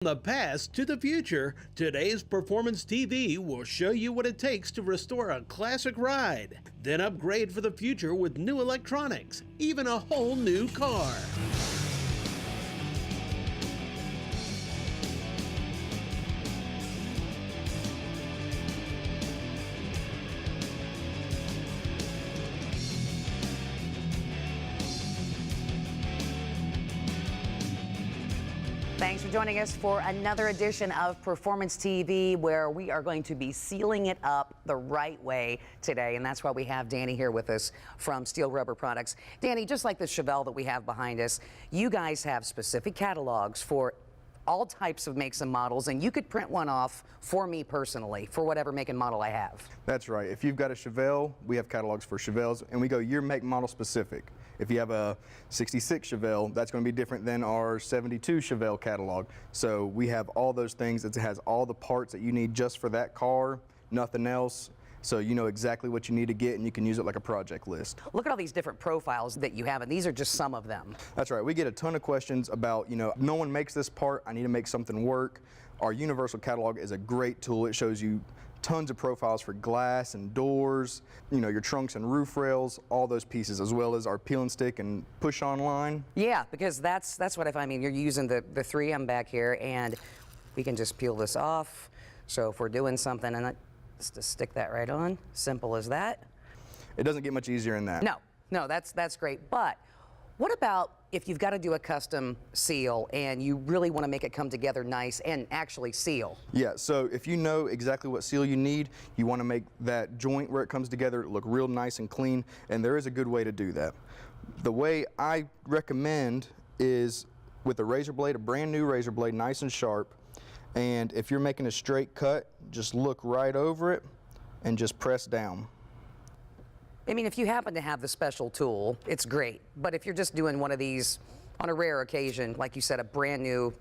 From the past to the future, today's Performance TV will show you what it takes to restore a classic ride, then upgrade for the future with new electronics, even a whole new car. Thanks for joining us for another edition of Performance TV, where we are going to be sealing it up the right way today. And that's why we have Danny here with us from Steel Rubber Products. Danny, just like the Chevelle that we have behind us, you guys have specific catalogs for all types of makes and models, and you could print one off for me personally for whatever make and model I have. That's right. If you've got a Chevelle, we have catalogs for Chevelles, and we go year, make, model specific. If you have a 66 Chevelle, that's going to be different than our 72 Chevelle catalog. So we have all those things. It has all the parts that you need just for that car, nothing else. So you know exactly what you need to get, and you can use it like a project list. Look at all these different profiles that you have, and these are just some of them. That's right. We get a ton of questions about, no one makes this part, I need to make something work. Our universal catalog is a great tool. It shows you tons of profiles for glass and doors, your trunks and roof rails, all those pieces, as well as our peel and stick and push on line. Yeah, because that's what I mean. You're using the 3M back here, and we can just peel this off. So if we're doing something, and just stick that right on, simple as that. It doesn't get much easier than that. No, that's great. But what about if you've got to do a custom seal and you really want to make it come together nice and actually seal? Yeah, so if you know exactly what seal you need, you want to make that joint where it comes together look real nice and clean, and there is a good way to do that. The way I recommend is with a razor blade, a brand new razor blade, nice and sharp, and if you're making a straight cut, just look right over it and just press down. I mean, if you happen to have the special tool, it's great. But if you're just doing one of these on a rare occasion, like you said, a brand new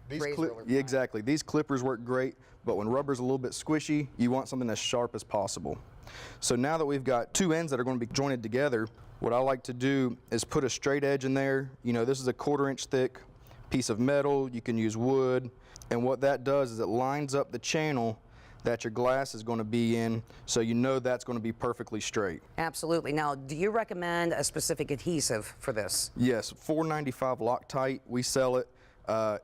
razor. Yeah, exactly. These clippers work great, but when rubber's a little bit squishy, you want something as sharp as possible. So now that we've got two ends that are going to be jointed together, what I like to do is put a straight edge in there. This is a 1/4 inch thick piece of metal. You can use wood. And what that does is it lines up the channel that your glass is going to be in, so that's going to be perfectly straight. Absolutely. Now, do you recommend a specific adhesive for this? Yes, $4.95 Loctite. We sell it.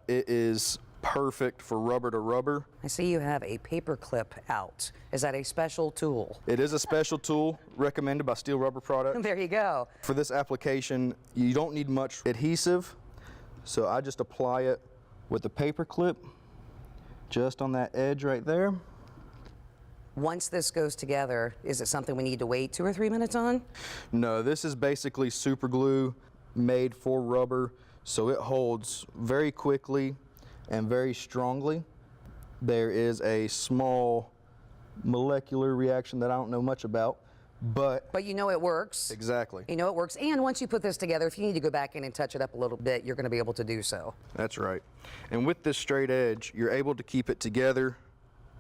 It is perfect for rubber to rubber. I see you have a paper clip out. Is that a special tool? It is a special tool recommended by Steel Rubber Products. There you go. For this application, you don't need much adhesive, so I just apply it with the paper clip just on that edge right there. Once this goes together, is it something we need to wait 2 or 3 minutes on? No, this is basically super glue made for rubber, so it holds very quickly and very strongly. There is a small molecular reaction that I don't know much about, but you know it works. Exactly. You know it works, and once you put this together, if you need to go back in and touch it up a little bit, you're going to be able to do so. That's right. And with this straight edge, you're able to keep it together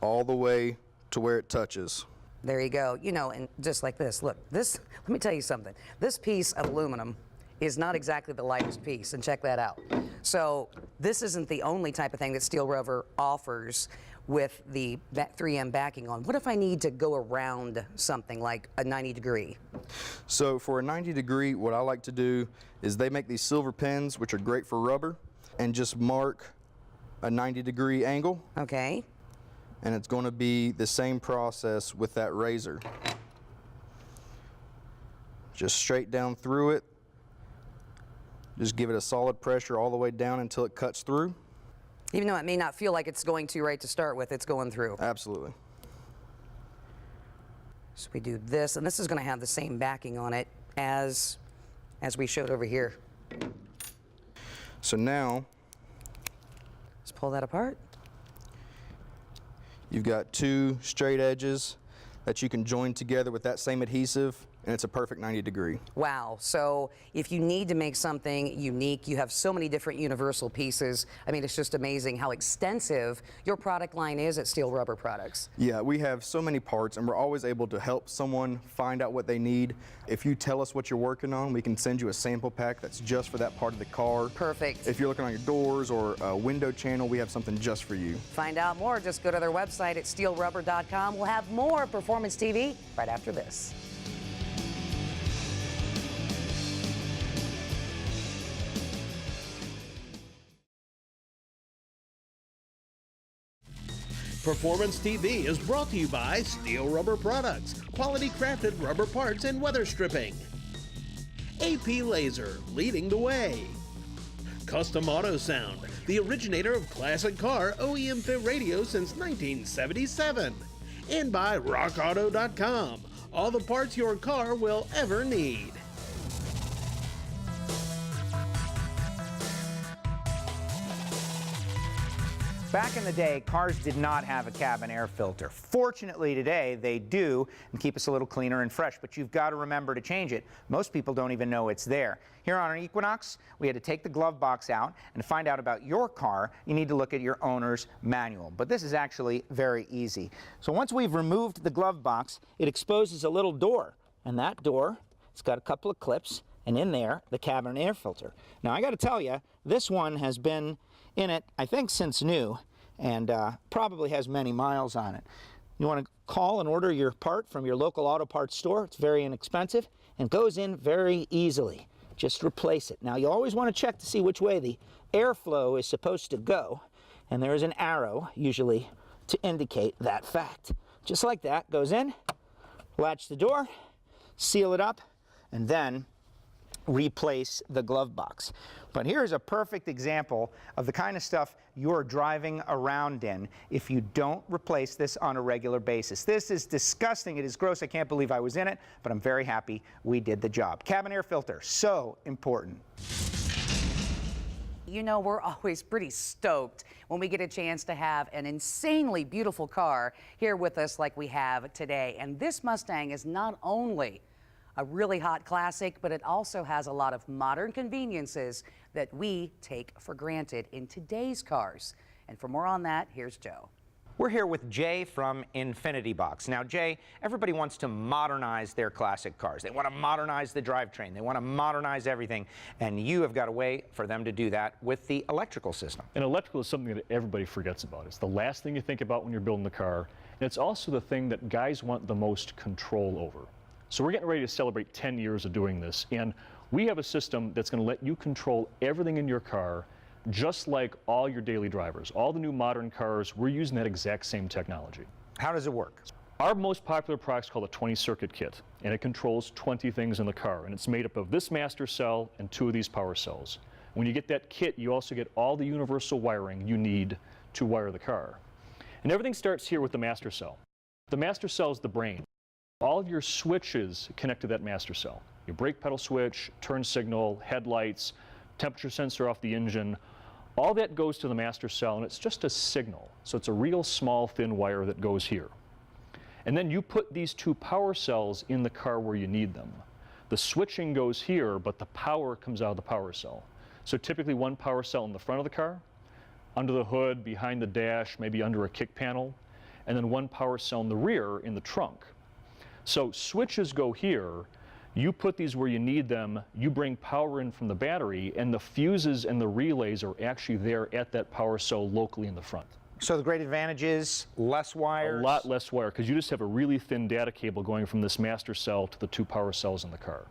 all the way to where it touches. There you go. And just like this, look, let me tell you something. This piece of aluminum is not exactly the lightest piece, and check that out. So this isn't the only type of thing that Steel Rubber offers with the 3M backing on. What if I need to go around something like a 90-degree? So for a 90-degree, what I like to do is they make these silver pins, which are great for rubber, and just mark a 90-degree angle. Okay. And it's going to be the same process with that razor. Just straight down through it. Just give it a solid pressure all the way down until it cuts through. Even though it may not feel like it's going to right to start with, it's going through. Absolutely. So we do this, and this is going to have the same backing on it as we showed over here. So now, let's pull that apart. You've got two straight edges that you can join together with that same adhesive, and it's a perfect 90-degree. Wow. So if you need to make something unique, you have so many different universal pieces. I mean, it's just amazing how extensive your product line is at Steel Rubber Products. Yeah, we have so many parts, and we're always able to help someone find out what they need. If you tell us what you're working on, we can send you a sample pack that's just for that part of the car. Perfect. If you're looking on your doors or a window channel, we have something just for you. Find out more, just go to their website at steelrubber.com. We'll have more Performance TV right after this. Performance TV is brought to you by Steel Rubber Products, quality crafted rubber parts and weather stripping. AP Laser, leading the way. Custom Auto Sound, the originator of classic car OEM fit radio since 1977. And by rockauto.com, all the parts your car will ever need. Back in the day, cars did not have a cabin air filter. Fortunately today, they do and keep us a little cleaner and fresh, but you've got to remember to change it. Most people don't even know it's there. Here on our Equinox, we had to take the glove box out, and to find out about your car, you need to look at your owner's manual. But this is actually very easy. So once we've removed the glove box, it exposes a little door, and that door, it's got a couple of clips, and in there, the cabin air filter. Now I got to tell you, this one has been in it, I think, since new, and probably has many miles on it. You want to call and order your part from your local auto parts store. It's very inexpensive and goes in very easily. Just replace it. Now you always want to check to see which way the airflow is supposed to go, and there is an arrow usually to indicate that fact. Just like that, goes in, latch the door, seal it up, and then replace the glove box. But here's a perfect example of the kind of stuff you're driving around in if you don't replace this on a regular basis. This is disgusting. It is gross. I can't believe I was in it, but I'm very happy we did the job. Cabin air filter, so important. You know, we're always pretty stoked when we get a chance to have an insanely beautiful car here with us like we have today. And this Mustang is not only a really hot classic, but it also has a lot of modern conveniences that we take for granted in today's cars. And for more on that, here's Joe. We're here with Jay from Infinity Box. Now, Jay, everybody wants to modernize their classic cars. They want to modernize the drivetrain. They want to modernize everything. And you have got a way for them to do that with the electrical system. And electrical is something that everybody forgets about. It's the last thing you think about when you're building the car. And it's also the thing that guys want the most control over. So we're getting ready to celebrate 10 years of doing this, and we have a system that's going to let you control everything in your car, just like all your daily drivers. All the new modern cars, we're using that exact same technology. How does it work? Our most popular product is called a 20-circuit kit, and it controls 20 things in the car, and it's made up of this master cell and 2 of these power cells. When you get that kit, you also get all the universal wiring you need to wire the car. And everything starts here with the master cell. The master cell is the brain. All of your switches connect to that master cell. Your brake pedal switch, turn signal, headlights, temperature sensor off the engine, all that goes to the master cell, and it's just a signal. So it's a real small, thin wire that goes here. And then you put these 2 power cells in the car where you need them. The switching goes here, but the power comes out of the power cell. So typically 1 power cell in the front of the car, under the hood, behind the dash, maybe under a kick panel, and then 1 power cell in the rear in the trunk. So switches go here, you put these where you need them, you bring power in from the battery, and the fuses and the relays are actually there at that power cell locally in the front. So the great advantage is less wires? A lot less wire, because you just have a really thin data cable going from this master cell to the 2 power cells in the car.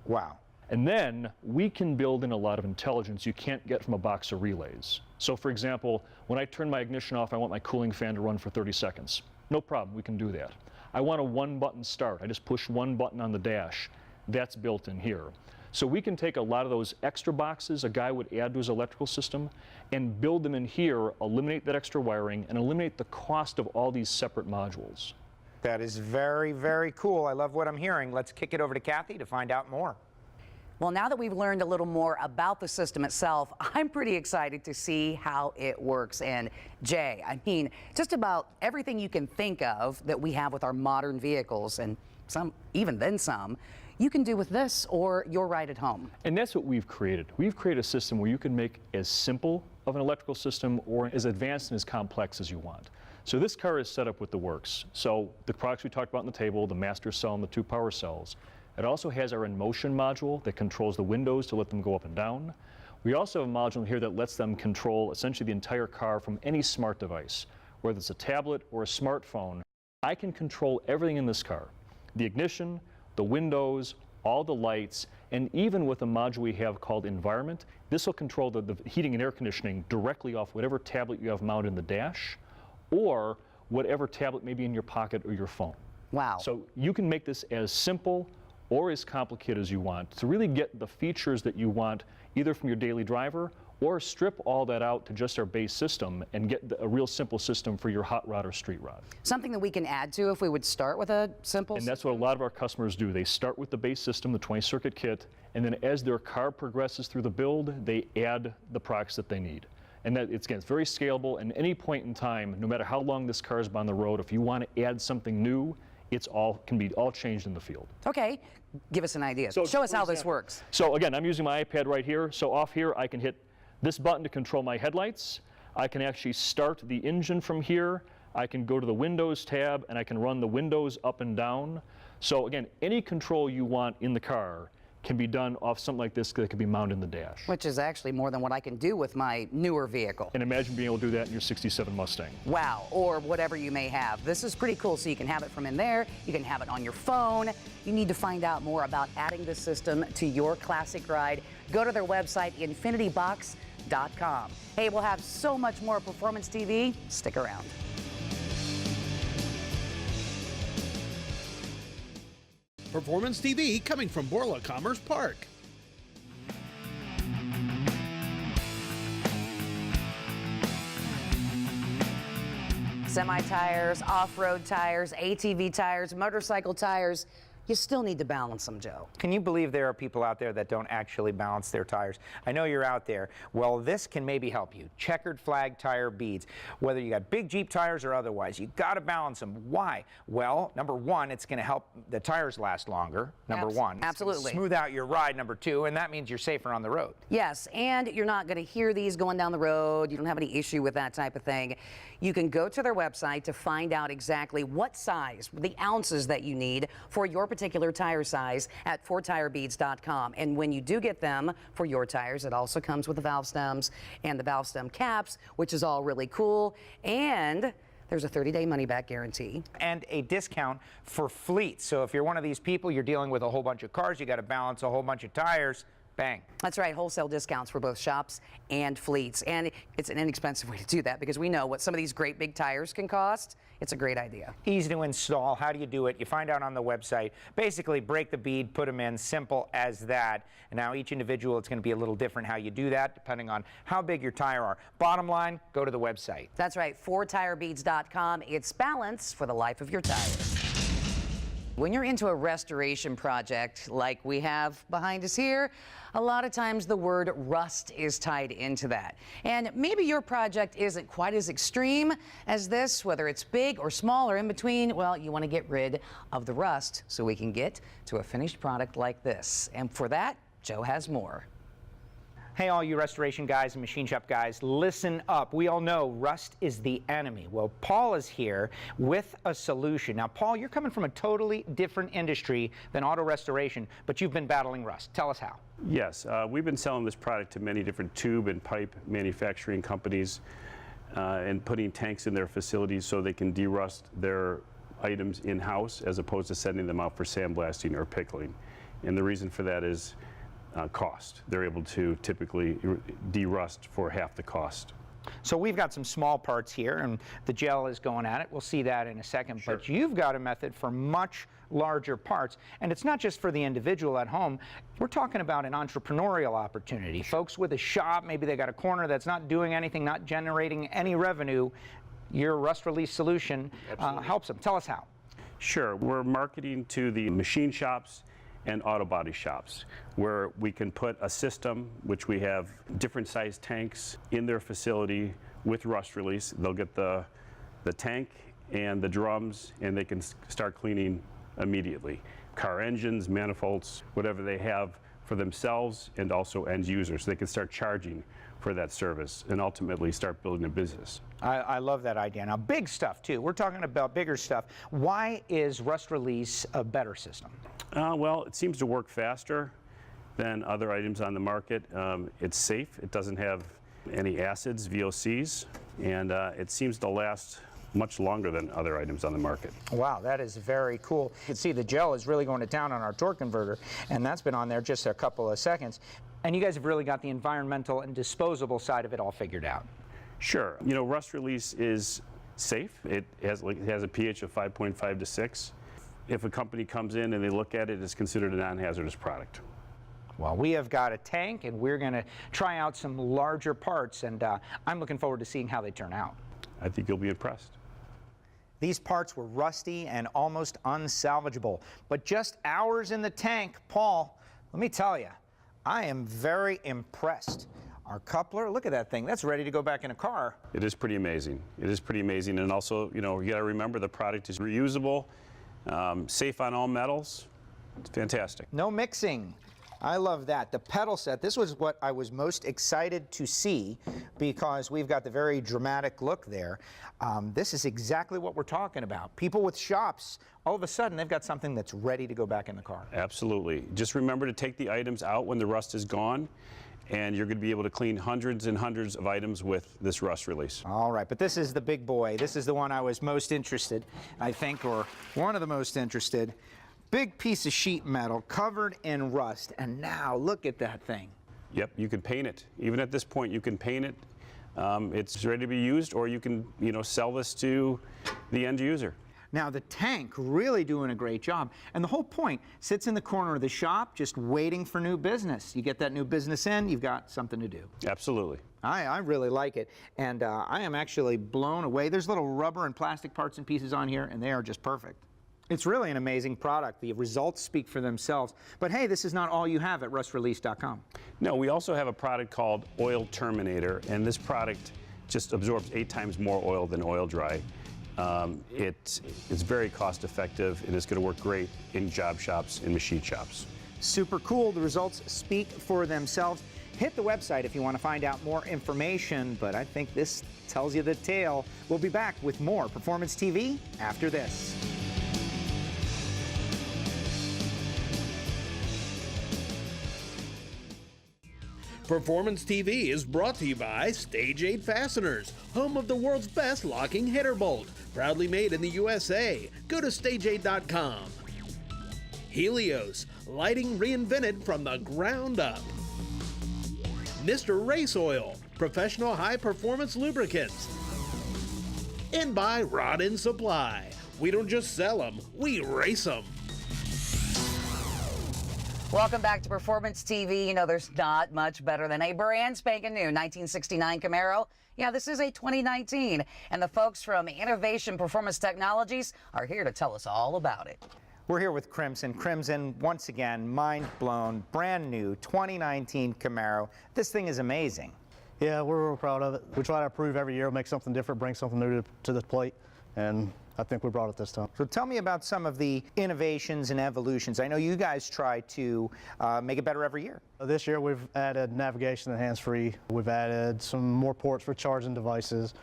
Wow. And then we can build in a lot of intelligence you can't get from a box of relays. So for example, when I turn my ignition off, I want my cooling fan to run for 30 seconds. No problem, we can do that. I want a 1-button start. I just push 1 button on the dash. That's built in here. So we can take a lot of those extra boxes a guy would add to his electrical system and build them in here, eliminate that extra wiring, and eliminate the cost of all these separate modules. That is very, very cool. I love what I'm hearing. Let's kick it over to Kathy to find out more. Well, now that we've learned a little more about the system itself, I'm pretty excited to see how it works. And Jay, I mean, just about everything you can think of that we have with our modern vehicles, and even then some, you can do with this or your ride at home. And that's what we've created. We've created a system where you can make as simple of an electrical system or as advanced and as complex as you want. So this car is set up with the works. So the products we talked about on the table, the master cell and the 2 power cells. It also has our in-motion module that controls the windows to let them go up and down. We also have a module here that lets them control essentially the entire car from any smart device, whether it's a tablet or a smartphone. I can control everything in this car. The ignition, the windows, all the lights, and even with a module we have called Environment, this will control the heating and air conditioning directly off whatever tablet you have mounted in the dash or whatever tablet may be in your pocket or your phone. Wow. So you can make this as simple or as complicated as you want to really get the features that you want either from your daily driver or strip all that out to just our base system and get a real simple system for your hot rod or street rod. Something that we can add to if we would start with a simple And that's what a lot of our customers do. They start with the base system, the 20 circuit kit, and then as their car progresses through the build, they add the products that they need. And that it's very scalable, and any point in time, no matter how long this car has been on the road, if you want to add something new, can be all changed in the field. Okay, give us an idea. So, show us for how this example, works. So again, I'm using my iPad right here. So off here, I can hit this button to control my headlights. I can actually start the engine from here. I can go to the Windows tab, and I can run the windows up and down. So again, any control you want in the car can be done off something like this that can be mounted in the dash. Which is actually more than what I can do with my newer vehicle. And imagine being able to do that in your 67 Mustang. Wow, or whatever you may have. This is pretty cool, so you can have it from in there, you can have it on your phone. You need to find out more about adding this system to your classic ride. Go to their website, infinitybox.com. Hey, we'll have so much more Performance TV. Stick around. Performance TV coming from Borla Commerce Park. Semi-tires, off-road tires, ATV tires, motorcycle tires. You still need to balance them, Joe. Can you believe there are people out there that don't actually balance their tires? I know you're out there. Well, this can maybe help you. Checkered flag tire beads. Whether you got big Jeep tires or otherwise, you got to balance them. Why? Well, number one, it's going to help the tires last longer. Number one. Absolutely. Smooth out your ride. Number two, and that means you're safer on the road. Yes, and you're not going to hear these going down the road. You don't have any issue with that type of thing. You can go to their website to find out exactly what size, the ounces that you need for your particular tire size at 4tirebeads.com. And when you do get them for your tires, it also comes with the valve stems and the valve stem caps, which is all really cool. And there's a 30-day money-back guarantee. And a discount for fleets. So if you're one of these people, you're dealing with a whole bunch of cars, you got to balance a whole bunch of tires. Bang. That's right, wholesale discounts for both shops and fleets. And it's an inexpensive way to do that because we know what some of these great big tires can cost. It's a great idea. Easy to install. How do you do it? You find out on the website. Basically, break the bead, put them in, simple as that. And now each individual, it's going to be a little different how you do that, depending on how big your tire are. Bottom line, go to the website. That's right, 4tirebeads.com. It's balance for the life of your tires. When you're into a restoration project like we have behind us here, a lot of times the word rust is tied into that. And maybe your project isn't quite as extreme as this, whether it's big or small or in between. Well, you want to get rid of the rust so we can get to a finished product like this. And for that, Joe has more. Hey, all you restoration guys and machine shop guys, listen up. We all know rust is the enemy. Well, Paul is here with a solution. Now, Paul, you're coming from a totally different industry than auto restoration, but you've been battling rust. Tell us how. Yes, we've been selling this product to many different tube and pipe manufacturing companies and putting tanks in their facilities so they can derust their items in-house as opposed to sending them out for sandblasting or pickling. And the reason for that is cost. They're able to typically derust for half the cost. So we've got some small parts here, and the gel is going at it. We'll see that in a second. Sure. But you've got a method for much larger parts, and it's not just for the individual at home. We're talking about an entrepreneurial opportunity. Sure. Folks with a shop, maybe they got a corner that's not doing anything, not generating any revenue. Your rust release solution helps them. Tell us how. Sure. We're marketing to the machine shops and auto body shops where we can put a system, which we have different size tanks in their facility with rust release. They'll get the tank and the drums, and they can start cleaning immediately. Car engines, manifolds, whatever they have for themselves and also end users. So they can start charging for that service and ultimately start building a business. I love that idea. Now, big stuff too. We're talking about bigger stuff. Why is rust release a better system? Well, it seems to work faster than other items on the market. It's safe. It doesn't have any acids, VOCs, and it seems to last much longer than other items on the market. Wow, that is very cool. You can see the gel is really going to town on our torque converter, and that's been on there just a couple of seconds. And you guys have really got the environmental and disposable side of it all figured out. Sure. You know, rust release is safe. It has a pH of 5.5 to 6. If a company comes in and they look at it, it's considered a non-hazardous product. Well, we have got a tank, and we're going to try out some larger parts, and I'm looking forward to seeing how they turn out. I think you'll be impressed. These parts were rusty and almost unsalvageable, but just hours in the tank, Paul, let me tell you, I am very impressed. Our coupler, look at that thing, that's ready to go back in a car. It is pretty amazing. It is pretty amazing, and also, you know, you got to remember the product is reusable, safe on all metals. It's fantastic. No mixing. I love that. The pedal set, this was what I was most excited to see because we've got the very dramatic look there. This is exactly what we're talking about. People with shops, all of a sudden they've got something that's ready to go back in the car. Absolutely. Just remember to take the items out when the rust is gone, and you're going to be able to clean hundreds and hundreds of items with this rust release. All right, but this is the big boy. This is the one I was most interested, I think, or one of the most interested. Big piece of sheet metal covered in rust, and now look at that thing. Yep, you can paint it. Even at this point, you can paint it. It's ready to be used, or you can, you know, sell this to the end user. Now the tank really doing a great job, and the whole point sits in the corner of the shop just waiting for new business. You get that new business in, you've got something to do. Absolutely. I really like it, and I am actually blown away. There's little rubber and plastic parts and pieces on here, and they are just perfect. It's really an amazing product. The results speak for themselves. But hey, this is not all you have at rustrelease.com. No, we also have a product called Oil Terminator, and this product just absorbs 8 times more oil than oil dry. It's very cost effective, and it's going to work great in job shops and machine shops. Super cool. The results speak for themselves. Hit the website if you want to find out more information, but I think this tells you the tale. We'll be back with more Performance TV after this. Performance TV is brought to you by Stage 8 Fasteners, home of the world's best locking header bolt. Proudly made in the USA. Go to stage8.com. Helios, lighting reinvented from the ground up. Mr. Race Oil, professional high-performance lubricants. And by Rod End Supply. We don't just sell them, we race them. Welcome back to Performance TV. You know, there's not much better than a brand spanking new 1969 Camaro. Yeah, this is a 2019, and the folks from Innovation Performance Technologies are here to tell us all about it. We're here with Crimson. Crimson, once again, mind blown, brand new 2019 Camaro. This thing is amazing. Yeah, we're real proud of it. We try to improve every year, make something different, bring something new to the plate, and I think we brought it this time. So tell me about some of the innovations and evolutions. I know you guys try to make it better every year. This year we've added navigation and hands-free. We've added some more ports for charging devices.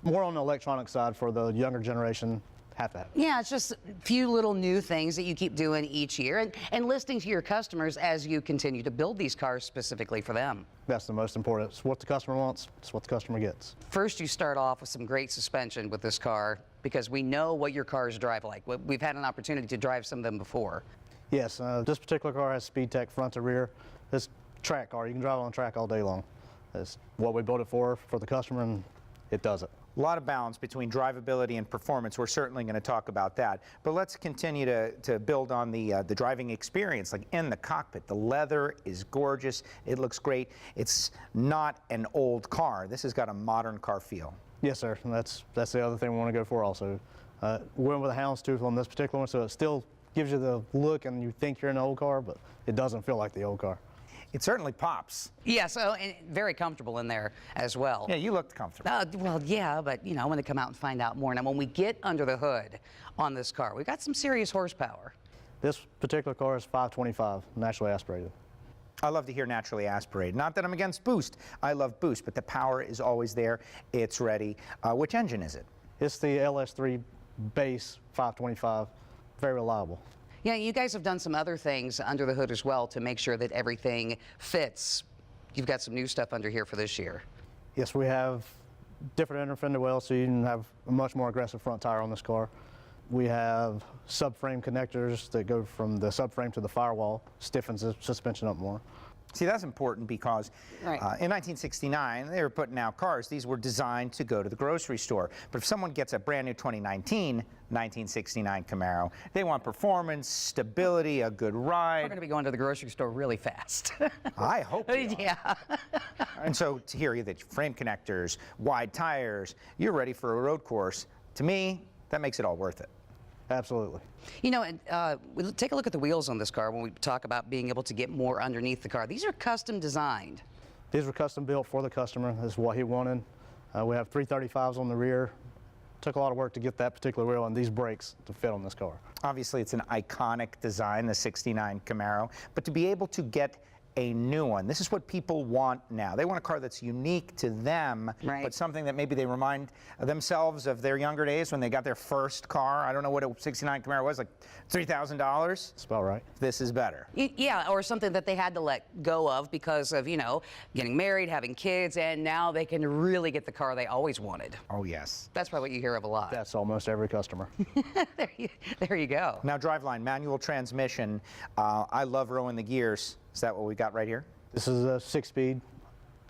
More on the electronic side for the younger generation. Have that. Yeah, it's just a few little new things that you keep doing each year and listening to your customers as you continue to build these cars specifically for them. That's the most important. It's what the customer wants, it's what the customer gets. First, you start off with some great suspension with this car because we know what your cars drive like. We've had an opportunity to drive some of them before. Yes, this particular car has Speed Tech front to rear. It's a track car. You can drive it on track all day long. It's what we built it for the customer, and it does it. A lot of balance between drivability and performance. We're certainly going to talk about that. But let's continue to build on the driving experience, like in the cockpit. The leather is gorgeous. It looks great. It's not an old car. This has got a modern car feel. Yes, sir. And that's the other thing we want to go for also. We went with a houndstooth on this particular one, so it still gives you the look and you think you're in an old car, but it doesn't feel like the old car. It certainly pops. Yeah, so and very comfortable in there as well. Yeah, you looked comfortable. Well, yeah, but you know, I'm going to come out and find out more. Now, when we get under the hood on this car, we've got some serious horsepower. This particular car is 525, naturally aspirated. I love to hear naturally aspirated. Not that I'm against boost. I love boost, but the power is always there. It's ready. Which engine is it? It's the LS3 base 525, very reliable. Yeah, you guys have done some other things under the hood as well to make sure that everything fits. You've got some new stuff under here for this year. Yes, we have different inner fender wells, so you can have a much more aggressive front tire on this car. We have subframe connectors that go from the subframe to the firewall, stiffens the suspension up more. See, that's important because Right. in 1969, they were putting out cars. These were designed to go to the grocery store. But if someone gets a brand new 2019 1969 Camaro, they want performance, stability, a good We're ride. going to be going to the grocery store really fast. I hope we are. Yeah. And so to hear you that frame connectors, wide tires, you're ready for a road course. To me, that makes it all worth it. Absolutely. You know, and we'll take a look at the wheels on this car when we talk about being able to get more underneath the car. These are custom designed. These were custom built for the customer. This is what he wanted. We have 335s on the rear. Took a lot of work to get that particular wheel and these brakes to fit on this car. Obviously, it's an iconic design, the 69 Camaro, but to be able to get a new one, this is what people want now. They want a car that's unique to them, Right. but something that maybe they remind themselves of their younger days when they got their first car. I don't know what a 69 Camaro was, like $3,000. That's about right. This is better. Yeah, or something that they had to let go of because of, you know, getting married, having kids, and now they can really get the car they always wanted. Oh, yes. That's probably what you hear of a lot. That's almost every customer. There you go. Now, driveline, manual transmission. I love rowing the gears. Is that what we got right here? This is a 6-speed,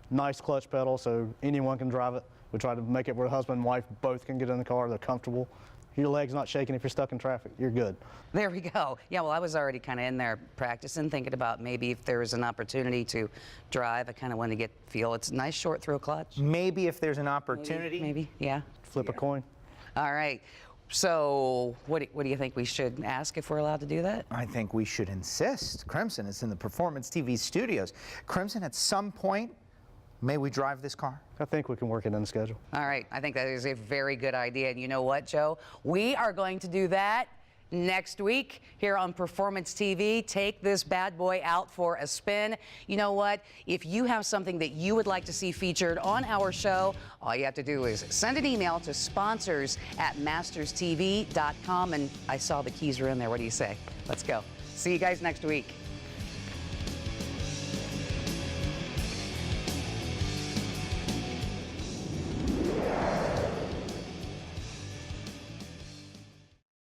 nice clutch pedal, so anyone can drive it. We try to make it where husband and wife both can get in the car. They're comfortable. Your leg's not shaking if you're stuck in traffic. You're good. There we go. Yeah, well, I was already kind of in there practicing, thinking about maybe if there was an opportunity to drive. I kind of wanted to feel it's a nice short throw clutch. Maybe if there's an opportunity. Maybe, yeah. Flip a coin. All right. So what do you think we should ask if we're allowed to do that? I think we should insist. Crimson is in the Performance TV studios. Crimson, at some point, may we drive this car? I think we can work it in the schedule. All right. I think that is a very good idea. And you know what, Joe? We are going to do that next week here on Performance TV. Take this bad boy out for a spin. You know what? If you have something that you would like to see featured on our show, all you have to do is send an email to sponsors@masterstv.com. And I saw the keys are in there. What do you say? Let's go. See you guys next week.